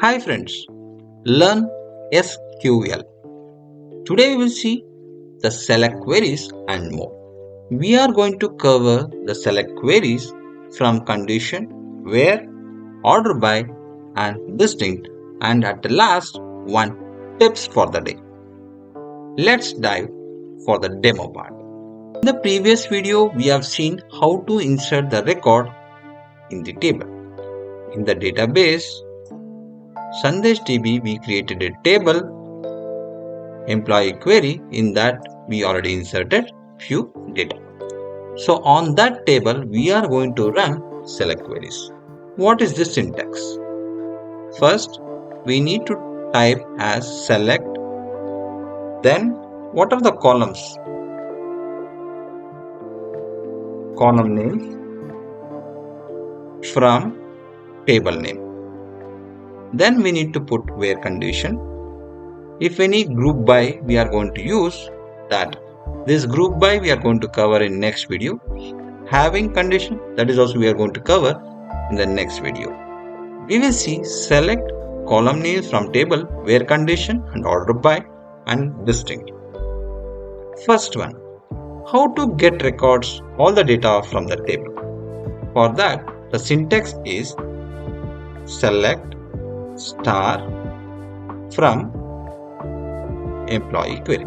Hi friends, learn SQL. Today we will see the select queries and more. We are going to cover the select queries from condition, where, order by and distinct, and at the last one tips for the day. Let's dive for the demo part. In the previous video we have seen how to insert the record in the table. In the database SandeshDB we created a table employee query. In that we already inserted few data. So on that table we are going to run select queries. What is the syntax? First we need to type as select, then what are the columns? Column names from table name. Then we need to put where condition. If any group by we are going to use that. This group by we are going to cover in next video. Having condition, that is also we are going to cover in the next video. We will see select, column names from table, where condition and order by and distinct. First one, how to get records all the data from the table. For that the syntax is select star from employee query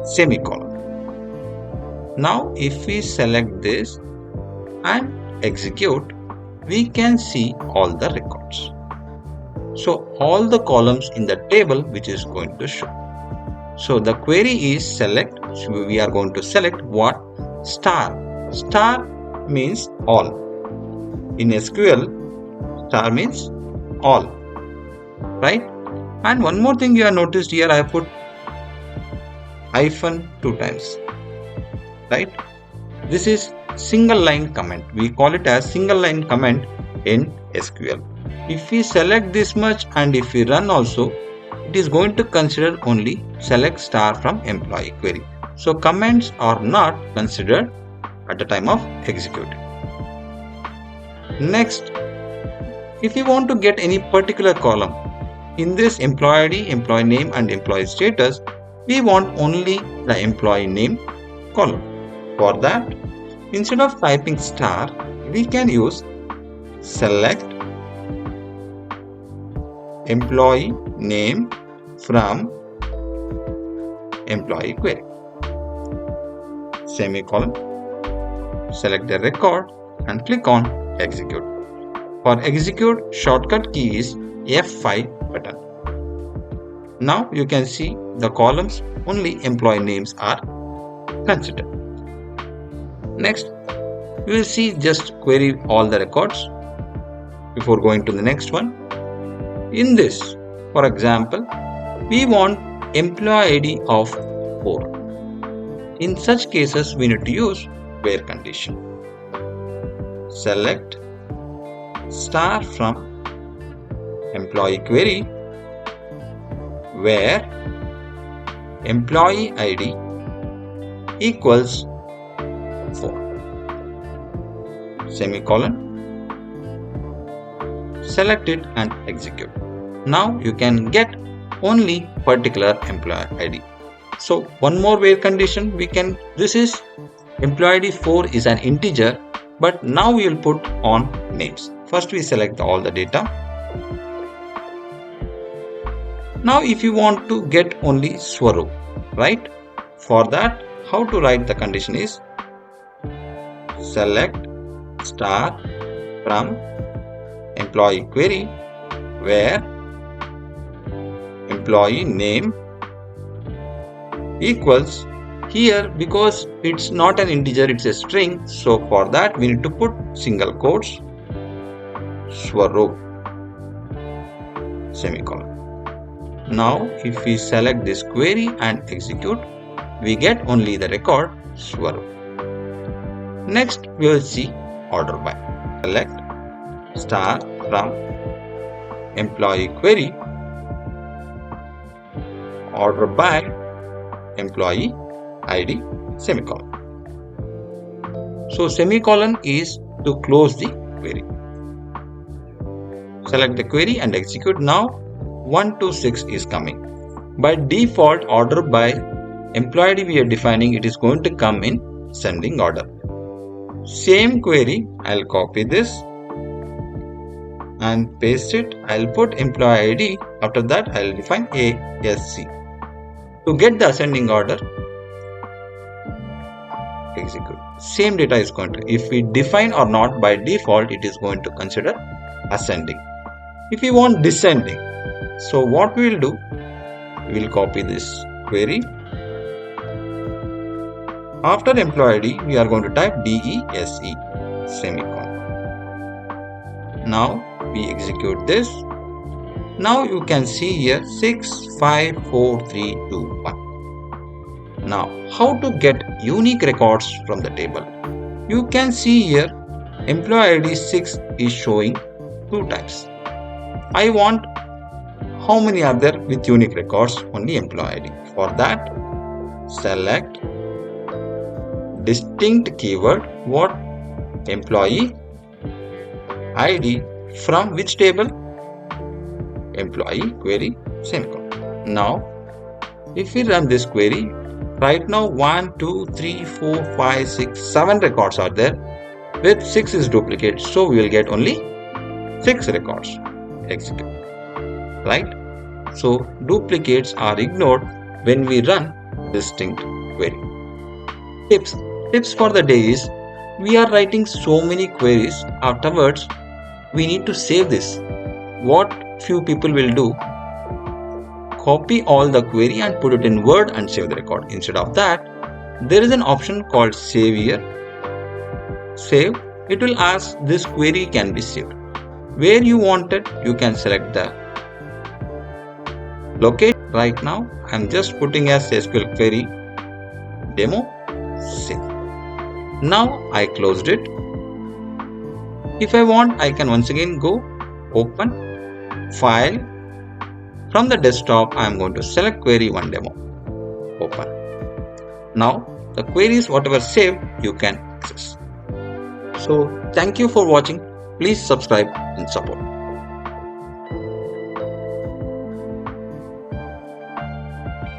semicolon. Now if we select this and execute, we can see all the records. So all the columns in the table which is going to show. So the query is select. So we are going to select what? Star. Star means all. In SQL, star means all, right? And one more thing you have noticed here, I have put hyphen 2 times, right? This is single line comment. We call it as single line comment in SQL. If we select this much and if we run also, it is going to consider only select star from employee query. So comments are not considered at the time of executing. Next, if you want to get any particular column, in this employee ID, employee name and employee status, we want only the employee name column. For that, instead of typing star, we can use select employee name from employee query semicolon. Select the record and click on execute. For execute, shortcut key is F5 button. Now you can see the columns only employee names are considered. Next, we will see just query all the records before going to the next one. In this, for example, we want employee ID of 4. In such cases, we need to use where condition. Select star from employee query where employee ID equals 4 semicolon. Select it and execute. Now you can get only particular employee ID. So one more where condition we can, this is employee ID 4 is an integer, but now we will put on names. First we select all the data. Now if you want to get only Swaroop, right? For that, how to write the condition is select star from employee query where employee name equals, here because it's not an integer, it's a string, so for that we need to put single quotes Swaroop semicolon. Now if we select this query and execute, we get only the record Swaroop. Next we will see order by. Select star from employee query order by employee ID semicolon. So semicolon is to close the query. select the query and execute. Now 1 to 6 is coming. By default, order by employee ID we are defining, it is going to come in sending order. Same query, I'll copy this and paste it. I'll put employee ID. After that, I'll define ASC. To get the ascending order, execute. Same data is going to, if we define or not, by default it is going to consider ascending. If we want descending, so what we will do, we will copy this query. After employee ID, we are going to type DESE semicolon. Now we execute this. Now you can see here 6, 5, 4, 3, 2, 1. Now how to get unique records from the table? You can see here employee ID 6 is showing 2 times. I want how many are there with unique records? Only employee ID. For that, select distinct keyword. What? Employee ID from which table? Employee query semicolon. Now if we run this query, right now 1, 2, 3, 4, 5, 6, 7 records are there. With 6 is duplicate, so we will get only 6 records. Execute. Right? So duplicates are ignored when we run distinct query. Tips for the day is, we are writing so many queries. Afterwards, we need to save this. What few people will do, copy all the query and put it in Word and save the record. Instead of that, there is an option called save here. Save. It will ask this query can be saved. Where you want it, you can select the locate. Right now, I am just putting as SQL query demo save. Now I closed it. If I want, I can once again go open file. From the desktop, I am going to select query 1 demo. Open. Now the queries whatever saved you can access. So thank you for watching. Please subscribe and support.